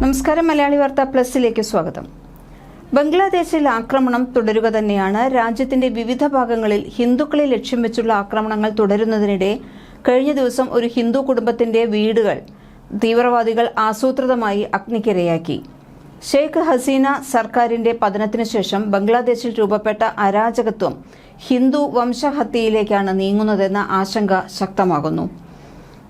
നമസ്കാരം. മലയാളി വാർത്ത പ്ലസിലേക്ക് സ്വാഗതം. ബംഗ്ലാദേശിൽ ആക്രമണം തുടരുക തന്നെയാണ്. രാജ്യത്തിന്റെ വിവിധ ഭാഗങ്ങളിൽ ഹിന്ദുക്കളെ ലക്ഷ്യം വെച്ചുള്ള ആക്രമണങ്ങൾ തുടരുന്നതിനിടെ കഴിഞ്ഞ ദിവസം ഒരു ഹിന്ദു കുടുംബത്തിന്റെ വീടുകൾ തീവ്രവാദികൾ ആസൂത്രിതമായി അഗ്നിക്കിരയാക്കി. ഷെയ്ഖ് ഹസീന സർക്കാരിന്റെ പതനത്തിനു ശേഷം ബംഗ്ലാദേശിൽ രൂപപ്പെട്ട അരാജകത്വം ഹിന്ദു വംശഹത്യയിലേക്കാണ് നീങ്ങുന്നതെന്ന ആശങ്ക ശക്തമാകുന്നു.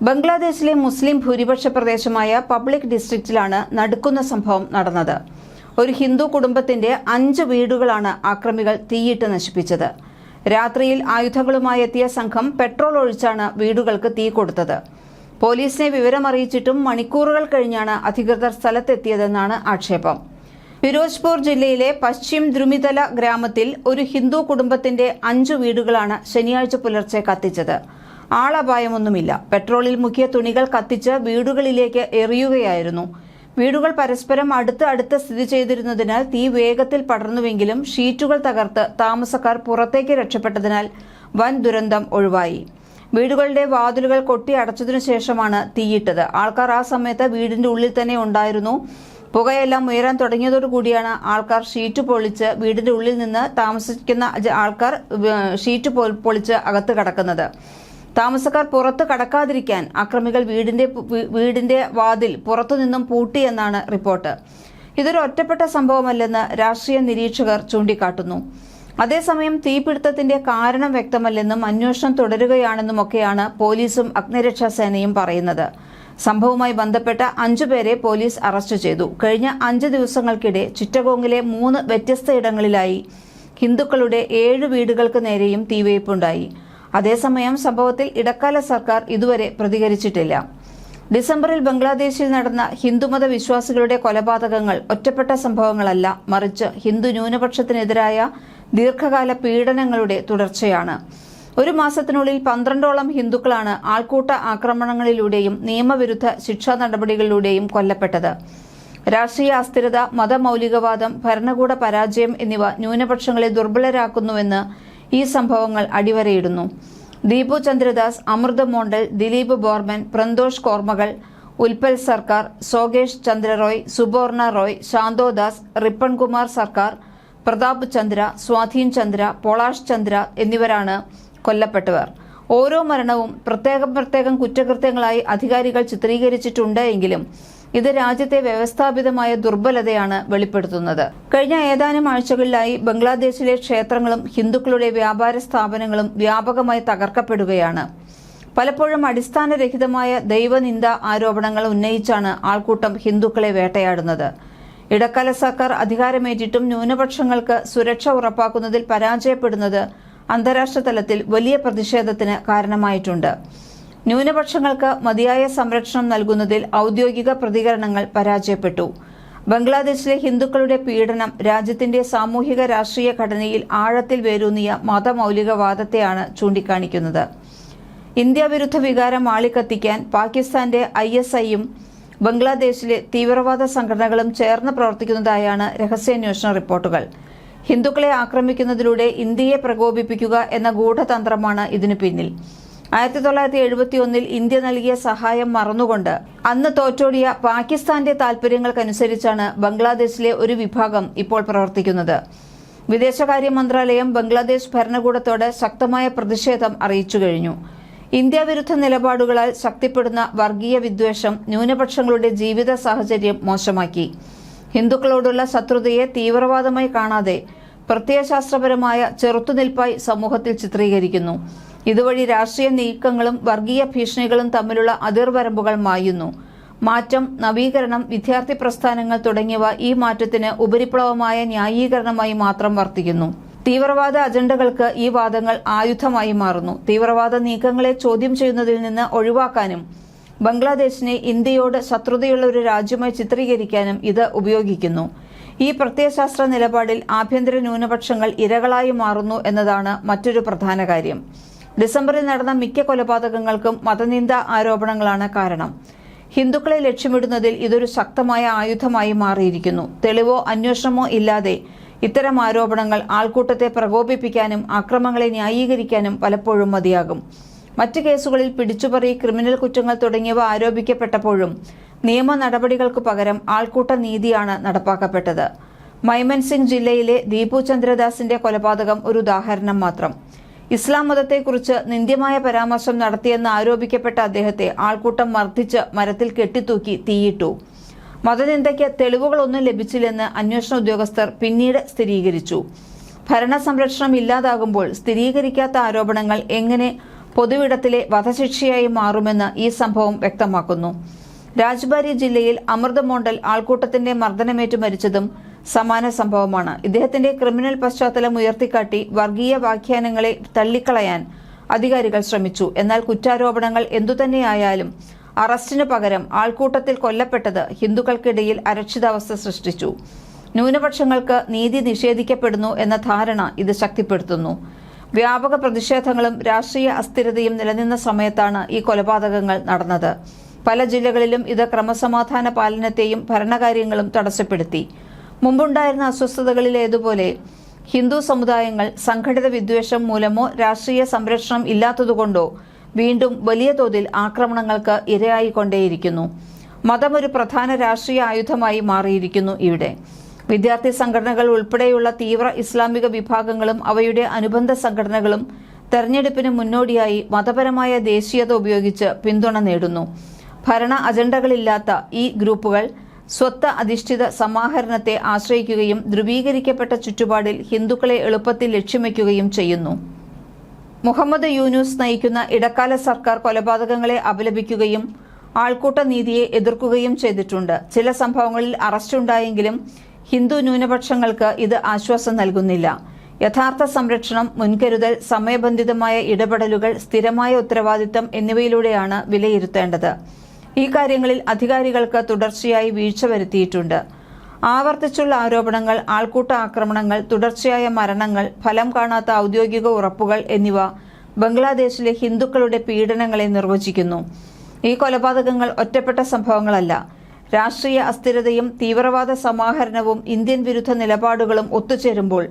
ബംഗ്ലാദേശിലെ മുസ്ലിം ഭൂരിപക്ഷ പ്രദേശമായ പബ്ലിക് ഡിസ്ട്രിക്റ്റിലാണ് നടുക്കുന്ന സംഭവം നടന്നത്. ഒരു ഹിന്ദു കുടുംബത്തിന്റെ 5 വീടുകളാണ് ആക്രമികൾ തീയിട്ട് നശിപ്പിച്ചത്. രാത്രിയിൽ ആയുധങ്ങളുമായി എത്തിയ സംഘം പെട്രോൾ ഒഴിച്ചാണ് വീടുകൾക്ക് തീ കൊടുത്തത്. പോലീസിനെ വിവരമറിയിച്ചിട്ടും മണിക്കൂറുകൾ കഴിഞ്ഞാണ് അധികൃതർ സ്ഥലത്തെത്തിയതെന്നാണ് ആക്ഷേപം. ഫിരോസ്പൂർ ജില്ലയിലെ പശ്ചിം ദ്രുമിതല ഗ്രാമത്തിൽ ഒരു ഹിന്ദു കുടുംബത്തിന്റെ 5 വീടുകളാണ് ശനിയാഴ്ച പുലർച്ചെ കത്തിച്ചത്. ആളപായമൊന്നുമില്ല. പെട്രോളിൽ മുക്കിയ തുണികൾ കത്തിച്ച് വീടുകളിലേക്ക് എറിയുകയായിരുന്നു. വീടുകൾ പരസ്പരം അടുത്ത് സ്ഥിതി ചെയ്തിരുന്നതിനാൽ തീ വേഗത്തിൽ പടർന്നുവെങ്കിലും ഷീറ്റുകൾ തകർത്ത് താമസക്കാർ പുറത്തേക്ക് രക്ഷപ്പെട്ടതിനാൽ വൻ ദുരന്തം ഒഴിവായി. വീടുകളുടെ വാതിലുകൾ കൊട്ടി അടച്ചതിനു ശേഷമാണ് തീയിട്ടത്. ആൾക്കാർ ആ സമയത്ത് വീടിന്റെ ഉള്ളിൽ തന്നെ ഉണ്ടായിരുന്നു. പുകയെല്ലാം ഉയരാൻ തുടങ്ങിയതോടുകൂടിയാണ് ആൾക്കാർ ഷീറ്റ് പൊളിച്ച് വീടിന്റെ ഉള്ളിൽ നിന്ന് താമസിക്കുന്ന ആൾക്കാർ ഷീറ്റ് പൊളിച്ച് അകത്ത് കടക്കുന്നത്. താമസക്കാർ പുറത്ത് കടക്കാതിരിക്കാൻ ആക്രമികൾ വീടിന്റെ വാതിൽ പുറത്തുനിന്നും പൂട്ടിയെന്നാണ് റിപ്പോർട്ട്. ഇതൊരു ഒറ്റപ്പെട്ട സംഭവമല്ലെന്ന് രാഷ്ട്രീയ നിരീക്ഷകർ ചൂണ്ടിക്കാട്ടുന്നു. അതേസമയം തീപിടുത്തത്തിന്റെ കാരണം വ്യക്തമല്ലെന്നും അന്വേഷണം തുടരുകയാണെന്നുമൊക്കെയാണ് പോലീസും അഗ്നിരക്ഷാസേനയും പറയുന്നത്. സംഭവവുമായി ബന്ധപ്പെട്ട 5 പേരെ പോലീസ് അറസ്റ്റ് ചെയ്തു. കഴിഞ്ഞ 5 ദിവസങ്ങൾക്കിടെ ചിറ്റഗോങ്ങിലെ 3 വ്യത്യസ്ത ഇടങ്ങളിലായി ഹിന്ദുക്കളുടെ 7 വീടുകൾക്ക് നേരെയും തീവയ്പുണ്ടായി. അതേസമയം സംഭവത്തിൽ ഇടക്കാല സർക്കാർ ഇതുവരെ പ്രതികരിച്ചിട്ടില്ല. ഡിസംബറിൽ ബംഗ്ലാദേശിൽ നടന്ന ഹിന്ദുമത വിശ്വാസികളുടെ കൊലപാതകങ്ങൾ ഒറ്റപ്പെട്ട സംഭവങ്ങളല്ല, മറിച്ച് ഹിന്ദു ന്യൂനപക്ഷത്തിനെതിരായ ദീർഘകാല പീഡനങ്ങളുടെ തുടർച്ചയാണ്. ഒരു മാസത്തിനുള്ളിൽ 12ഓളം ഹിന്ദുക്കളാണ് ആൾക്കൂട്ട ആക്രമണങ്ങളിലൂടെയും നിയമവിരുദ്ധ ശിക്ഷാ നടപടികളിലൂടെയും കൊല്ലപ്പെട്ടത്. രാഷ്ട്രീയ അസ്ഥിരത, മതമൗലികവാദം, ഭരണകൂട പരാജയം എന്നിവ ന്യൂനപക്ഷങ്ങളെ ദുർബലരാക്കുന്നുവെന്ന് ഈ സംഭവങ്ങൾ അടിവരയിടുന്നു. ദീപു ചന്ദ്രദാസ്, അമൃത് മോണ്ടൽ, ദിലീപ് ബോർമൻ, പ്രന്തോഷ് കോർമകൾ, ഉൽപ്പൽ സർക്കാർ, സോഗേഷ് ചന്ദ്ര റോയ്, സുബോർണ റോയ്, ശാന്തോദാസ്, റിപ്പൺ കുമാർ സർക്കാർ, പ്രതാപ് ചന്ദ്ര, സ്വാധീൻ ചന്ദ്ര, പൊളാഷ് ചന്ദ്ര എന്നിവരാണ് കൊല്ലപ്പെട്ടവർ. ഓരോ മരണവും പ്രത്യേകം കുറ്റകൃത്യങ്ങളായി അധികാരികൾ ചിത്രീകരിച്ചിട്ടുണ്ട് എങ്കിലും ഇത് രാജ്യത്തെ വ്യവസ്ഥാപിതമായ ദുർബലതയാണ് വെളിപ്പെടുത്തുന്നത്. കഴിഞ്ഞ ഏതാനും ആഴ്ചകളിലായി ബംഗ്ലാദേശിലെ ക്ഷേത്രങ്ങളും ഹിന്ദുക്കളുടെ വ്യാപാര സ്ഥാപനങ്ങളും വ്യാപകമായി തകർക്കപ്പെടുകയാണ്. പലപ്പോഴും അടിസ്ഥാനരഹിതമായ ദൈവനിന്ദ ആരോപണങ്ങൾ ഉന്നയിച്ചാണ് ആൾക്കൂട്ടം ഹിന്ദുക്കളെ വേട്ടയാടുന്നത്. ഇടക്കാല സർക്കാർ അധികാരമേറ്റിട്ടും ന്യൂനപക്ഷങ്ങൾക്ക് സുരക്ഷ ഉറപ്പാക്കുന്നതിൽ പരാജയപ്പെടുന്നത് അന്താരാഷ്ട്ര തലത്തിൽ വലിയ പ്രതിഷേധത്തിന് കാരണമായിട്ടുണ്ട്. ന്യൂനപക്ഷങ്ങൾക്ക് മതിയായ സംരക്ഷണം നൽകുന്നതിൽ ഔദ്യോഗിക പ്രതികരണങ്ങൾ പരാജയപ്പെട്ടു. ബംഗ്ലാദേശിലെ ഹിന്ദുക്കളുടെ പീഡനം രാജ്യത്തിന്റെ സാമൂഹിക രാഷ്ട്രീയ ഘടനയിൽ ആഴത്തിൽ വേരൂന്നിയ മതമൗലികവാദത്തെയാണ് ചൂണ്ടിക്കാണിക്കുന്നത്. ഇന്ത്യ വിരുദ്ധ വികാരം ആളിക്കത്തിക്കാൻ പാകിസ്ഥാന്റെ ISIയും ബംഗ്ലാദേശിലെ തീവ്രവാദ സംഘടനകളും ചേർന്ന് പ്രവർത്തിക്കുന്നതായാണ് രഹസ്യാന്വേഷണ റിപ്പോർട്ടുകൾ. ഹിന്ദുക്കളെ ആക്രമിക്കുന്നതിലൂടെ ഇന്ത്യയെ പ്രകോപിപ്പിക്കുക എന്ന ഗൂഢതന്ത്രമാണ് ഇതിനു പിന്നിൽ. 1971 ഇന്ത്യ നൽകിയ സഹായം മറന്നുകൊണ്ട് അന്ന് തോറ്റോടിയ പാകിസ്ഥാന്റെ താൽപര്യങ്ങൾക്കനുസരിച്ചാണ് ബംഗ്ലാദേശിലെ ഒരു വിഭാഗം ഇപ്പോൾ പ്രവർത്തിക്കുന്നത്. വിദേശകാര്യ മന്ത്രാലയം ബംഗ്ലാദേശ് ഭരണകൂടത്തോട് ശക്തമായ പ്രതിഷേധം അറിയിച്ചു കഴിഞ്ഞു. ഇന്ത്യ വിരുദ്ധ നിലപാടുകളാൽ ശക്തിപ്പെടുന്ന വർഗീയ വിദ്വേഷം ന്യൂനപക്ഷങ്ങളുടെ ജീവിത സാഹചര്യം മോശമാക്കി. ഹിന്ദുക്കളോടുള്ള ശത്രുതയെ തീവ്രവാദമായി കാണാതെ പ്രത്യയശാസ്ത്രപരമായ ചെറുത്തുനിൽപ്പായി സമൂഹത്തിൽ ചിത്രീകരിക്കുന്നു. ഇതുവഴി രാഷ്ട്രീയ നീക്കങ്ങളും വർഗീയ ഭീഷണികളും തമ്മിലുള്ള അതിർവരമ്പുകൾ മായുന്നു. മാറ്റം, നവീകരണം, വിദ്യാർത്ഥി പ്രസ്ഥാനങ്ങൾ തുടങ്ങിയവ ഈ മാറ്റത്തിന് ഉപരിപ്ലവമായ ന്യായീകരണമായി മാത്രം വർത്തിക്കുന്നു. തീവ്രവാദ അജണ്ടകൾക്ക് ഈ വാദങ്ങൾ ആയുധമായി മാറുന്നു. തീവ്രവാദ നീക്കങ്ങളെ ചോദ്യം ചെയ്യുന്നതിൽ നിന്ന് ഒഴിവാക്കാനും ബംഗ്ലാദേശിനെ ഇന്ത്യയോട് ശത്രുതയുള്ള ഒരു രാജ്യമായി ചിത്രീകരിക്കാനും ഇത് ഉപയോഗിക്കുന്നു. ഈ പ്രത്യയശാസ്ത്ര നിലപാടിൽ ആഭ്യന്തര ന്യൂനപക്ഷങ്ങൾ ഇരകളായി മാറുന്നു എന്നതാണ് മറ്റൊരു പ്രധാന കാര്യം. ഡിസംബറിൽ നടന്ന മിക്ക കൊലപാതകങ്ങൾക്കും മതനിന്ദ ആരോപണങ്ങളാണ് കാരണം. ഹിന്ദുക്കളെ ലക്ഷ്യമിടുന്നതിൽ ഇതൊരു ശക്തമായ ആയുധമായി മാറിയിരിക്കുന്നു. തെളിവോ അന്വേഷണമോ ഇല്ലാതെ ഇത്തരം ആരോപണങ്ങൾ ആൾക്കൂട്ടത്തെ പ്രകോപിപ്പിക്കാനും അക്രമങ്ങളെ ന്യായീകരിക്കാനും പലപ്പോഴും മതിയാകും. മറ്റ് കേസുകളിൽ പിടിച്ചുപറി, ക്രിമിനൽ കുറ്റങ്ങൾ തുടങ്ങിയവ ആരോപിക്കപ്പെട്ടപ്പോഴും നിയമ നടപടികൾക്കു പകരം ആൾക്കൂട്ട നീതിയാണ് നടപ്പാക്കപ്പെട്ടത്. മൈമൻസിംഗ് ജില്ലയിലെ ദീപു ചന്ദ്രദാസിന്റെ കൊലപാതകം ഒരു ഉദാഹരണം മാത്രം. ഇസ്ലാം മതത്തെക്കുറിച്ച് നിന്ദ്യമായ പരാമർശം നടത്തിയെന്ന് ആരോപിക്കപ്പെട്ട അദ്ദേഹത്തെ ആൾക്കൂട്ടം മർദ്ദിച്ച് മരത്തിൽ കെട്ടിത്തൂക്കി തീയിട്ടു. മതനിന്ദയ്ക്ക് തെളിവുകളൊന്നും ലഭിച്ചില്ലെന്ന് അന്വേഷണ ഉദ്യോഗസ്ഥർ പിന്നീട് സ്ഥിരീകരിച്ചു. ഭരണസംരക്ഷണം ഇല്ലാതാകുമ്പോൾ സ്ഥിരീകരിക്കാത്ത ആരോപണങ്ങൾ എങ്ങനെ പൊതുവിടത്തിലെ വധശിക്ഷയായി മാറുമെന്ന് ഈ സംഭവം വ്യക്തമാക്കുന്നു. രാജ്ബാരി ജില്ലയിൽ അമൃത് മോണ്ടൽ ആൾക്കൂട്ടത്തിന്റെ മർദ്ദനമേറ്റ് മരിച്ചതും സമാന സംഭവമാണ്. ഇദ്ദേഹത്തിന്റെ ക്രിമിനൽ പശ്ചാത്തലം ഉയർത്തിക്കാട്ടി വർഗീയ വ്യാഖ്യാനങ്ങളെ തള്ളിക്കളയാൻ അധികാരികൾ ശ്രമിച്ചു. എന്നാൽ കുറ്റാരോപണങ്ങൾ എന്തുതന്നെയായാലും അറസ്റ്റിനു പകരം ആൾക്കൂട്ടത്തിൽ കൊല്ലപ്പെട്ടത് ഹിന്ദുക്കൾക്കിടയിൽ അരക്ഷിതാവസ്ഥ സൃഷ്ടിച്ചു. ന്യൂനപക്ഷങ്ങൾക്ക് നീതി നിഷേധിക്കപ്പെടുന്നു എന്ന ധാരണ ഇത് ശക്തിപ്പെടുത്തുന്നു. വ്യാപക പ്രതിഷേധങ്ങളും രാഷ്ട്രീയ അസ്ഥിരതയും നിലനിന്ന സമയത്താണ് ഈ കൊലപാതകങ്ങൾ നടന്നത്. പല ജില്ലകളിലും ഇത് ക്രമസമാധാന പാലനത്തെയും ഭരണകാര്യങ്ങളും തടസ്സപ്പെടുത്തി. മുമ്പുണ്ടായിരുന്ന അസ്വസ്ഥതകളിലേതുപോലെ ഹിന്ദു സമുദായങ്ങൾ സംഘടിത വിദ്വേഷം മൂലമോ രാഷ്ട്രീയ സംരക്ഷണം ഇല്ലാത്തതുകൊണ്ടോ വീണ്ടും വലിയ തോതിൽ ആക്രമണങ്ങൾക്ക് ഇരയായിക്കൊണ്ടേയിരിക്കുന്നു. മതം ഒരു പ്രധാന രാഷ്ട്രീയ ആയുധമായി മാറിയിരിക്കുന്നു ഇവിടെ. വിദ്യാർത്ഥി സംഘടനകൾ ഉൾപ്പെടെയുള്ള തീവ്ര ഇസ്ലാമിക വിഭാഗങ്ങളും അവയുടെ അനുബന്ധ സംഘടനകളും തെരഞ്ഞെടുപ്പിന് മുന്നോടിയായി മതപരമായ ദേശീയത ഉപയോഗിച്ച് പിന്തുണ നേടുന്നു. ഭരണ അജണ്ടകളില്ലാത്ത ഈ ഗ്രൂപ്പുകൾ സ്വത്ത് അധിഷ്ഠിത സമാഹരണത്തെ ആശ്രയിക്കുകയും ധ്രുവീകരിക്കപ്പെട്ട ചുറ്റുപാടിൽ ഹിന്ദുക്കളെ എളുപ്പത്തിൽ ലക്ഷ്യം ചെയ്യുന്നു. മുഹമ്മദ് യൂനുസ് നയിക്കുന്ന ഇടക്കാല സർക്കാർ കൊലപാതകങ്ങളെ അപലപിക്കുകയും ആൾക്കൂട്ട നീതിയെ എതിർക്കുകയും ചെയ്തിട്ടുണ്ട്. ചില സംഭവങ്ങളിൽ അറസ്റ്റുണ്ടായെങ്കിലും ഹിന്ദു ന്യൂനപക്ഷങ്ങൾക്ക് ഇത് ആശ്വാസം നൽകുന്നില്ല. യഥാർത്ഥ സംരക്ഷണം, മുൻകരുതൽ, സമയബന്ധിതമായ ഇടപെടലുകൾ, സ്ഥിരമായ ഉത്തരവാദിത്തം എന്നിവയിലൂടെയാണ് വിലയിരുത്തേണ്ടത്. ഈ കാര്യങ്ങളിൽ അധികാരികൾക്ക് തുടർച്ചയായി വീഴ്ച വരുത്തിയിട്ടുണ്ട്. ആവർത്തിച്ചുള്ള ആരോപണങ്ങൾ, ആൾക്കൂട്ട ആക്രമണങ്ങൾ, തുടർച്ചയായ മരണങ്ങൾ, ഫലം കാണാത്ത ഔദ്യോഗിക ഉറപ്പുകൾ എന്നിവ ബംഗ്ലാദേശിലെ ഹിന്ദുക്കളുടെ പീഡനങ്ങളെ നിർവചിക്കുന്നു. ഈ കൊലപാതകങ്ങൾ ഒറ്റപ്പെട്ട സംഭവങ്ങളല്ല. രാഷ്ട്രീയ അസ്ഥിരതയും തീവ്രവാദ സമാഹരണവും ഇന്ത്യൻ വിരുദ്ധ നിലപാടുകളും ഒത്തുചേരുമ്പോൾ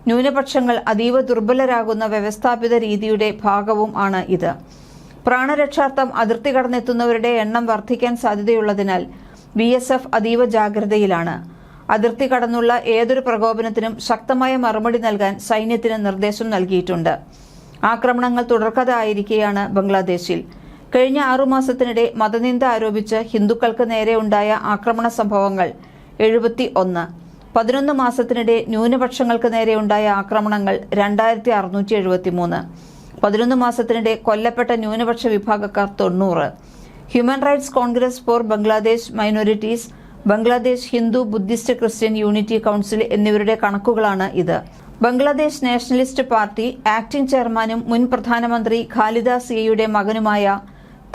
ന്യൂനപക്ഷങ്ങൾ അതീവ ദുർബലരാകുന്ന വ്യവസ്ഥാപിത രീതിയുടെ ഭാഗവും ആണ് ഇത്. പ്രാണരക്ഷാർത്ഥം അതിർത്തി കടന്നെത്തുന്നവരുടെ എണ്ണം വർദ്ധിക്കാൻ സാധ്യതയുള്ളതിനാൽ BSF അതീവ ജാഗ്രതയിലാണ്. അതിർത്തി കടന്നുള്ള ഏതൊരു പ്രകോപനത്തിനും ശക്തമായ മറുപടി നൽകാൻ സൈന്യത്തിന് നിർദ്ദേശം നൽകിയിട്ടുണ്ട്. ആക്രമണങ്ങൾ തുടർക്കഥയായിരിക്കെയാണ് ബംഗ്ലാദേശിൽ കഴിഞ്ഞ 6 മാസത്തിനിടെ മതനിന്ദ ആരോപിച്ച് ഹിന്ദുക്കൾക്ക് നേരെ ഉണ്ടായ ആക്രമണ സംഭവങ്ങൾ 71. 11 മാസത്തിനിടെ ന്യൂനപക്ഷങ്ങൾക്ക് നേരെ ഉണ്ടായ ആക്രമണങ്ങൾ 2673. 11 മാസത്തിനിടെ കൊല്ലപ്പെട്ട ന്യൂനപക്ഷ വിഭാഗക്കാർ 90. Human rights Congress for Bangladesh minorities, Bangladesh Hindu Buddhist Christian unity council എന്നിവരുടെ കണക്കുകളാണ് ഇത്. ബംഗ്ലാദേശ് നാഷണലിസ്റ്റ് പാർട്ടി ആക്ടിംഗ് ചെയർമാനും മുൻ പ്രധാനമന്ത്രി ഖാലിദ സിയയുടെ മകനുമായ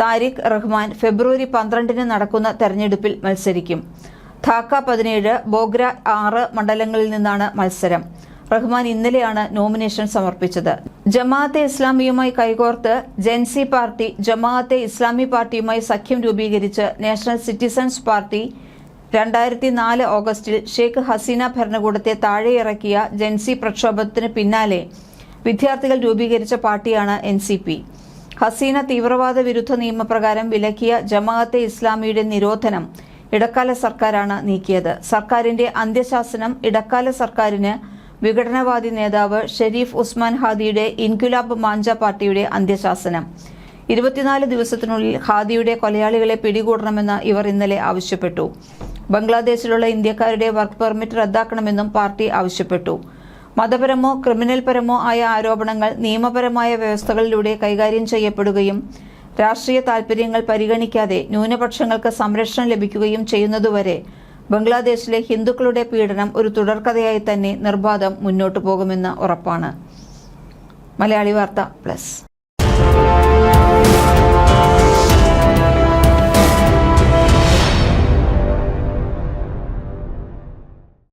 താരിഖ് റഹ്മാൻ ഫെബ്രുവരി 12 നടക്കുന്ന തെരഞ്ഞെടുപ്പിൽ മത്സരിക്കും. ധാക്ക 17, ബോഗ്ര 6 മണ്ഡലങ്ങളിൽ നിന്നാണ് മത്സരം. റഹ്മാൻ ഇന്നലെയാണ് നോമിനേഷൻ സമർപ്പിച്ചത്. ജമാഅത്തെ ഇസ്ലാമിയുമായി കൈകോർത്ത് ജെൻസി പാർട്ടി ജമാഅത്തെ ഇസ്ലാമി പാർട്ടിയുമായി സഖ്യം രൂപീകരിച്ച് നാഷണൽ സിറ്റിസൺസ് പാർട്ടി 2004 ഓഗസ്റ്റിൽ ഷെയ്ഖ് ഹസീന ഭരണകൂടത്തെ താഴെയിറക്കിയ ജെൻസി പ്രക്ഷോഭത്തിന് പിന്നാലെ വിദ്യാർത്ഥികൾ രൂപീകരിച്ച പാർട്ടിയാണ് NCP. ഹസീന തീവ്രവാദ വിരുദ്ധ നിയമപ്രകാരം വിലക്കിയ ജമാഅത്തെ ഇസ്ലാമിയുടെ നിരോധനം ഇടക്കാല സർക്കാരാണ് നീക്കിയത്. സർക്കാരിന്റെ അന്ത്യശാസനം ഇടക്കാല സർക്കാരിന് വിഘടനവാദി നേതാവ് ഷെരീഫ് ഉസ്മാൻ ഹാദിയുടെ ഇൻക്വിലാബ് മാഞ്ച പാർട്ടിയുടെ അന്ത്യശാസനം. 24 ദിവസത്തിനുള്ളിൽ ഹാദിയുടെ കൊലയാളികളെ പിടികൂടണമെന്ന് ഇവർ ഇന്നലെ ആവശ്യപ്പെട്ടു. ബംഗ്ലാദേശിലുള്ള ഇന്ത്യക്കാരുടെ വർക്ക് പെർമിറ്റ് റദ്ദാക്കണമെന്നും പാർട്ടി ആവശ്യപ്പെട്ടു. മതപരമോ ക്രിമിനൽപരമോ ആയ ആരോപണങ്ങൾ നിയമപരമായ വ്യവസ്ഥകളിലൂടെ കൈകാര്യം ചെയ്യപ്പെടുകയും രാഷ്ട്രീയ താൽപര്യങ്ങൾ പരിഗണിക്കാതെ ന്യൂനപക്ഷങ്ങൾക്ക് സംരക്ഷണം ലഭിക്കുകയും ചെയ്യുന്നതുവരെ ബംഗ്ലാദേശിലെ ഹിന്ദുക്കളുടെ പീഡനം ഒരു തുടർക്കഥയായി തന്നെ നിർബാധം മുന്നോട്ടു പോകുമെന്ന് ഉറപ്പാണ്. മലയാളി വാർത്ത പ്ലസ്.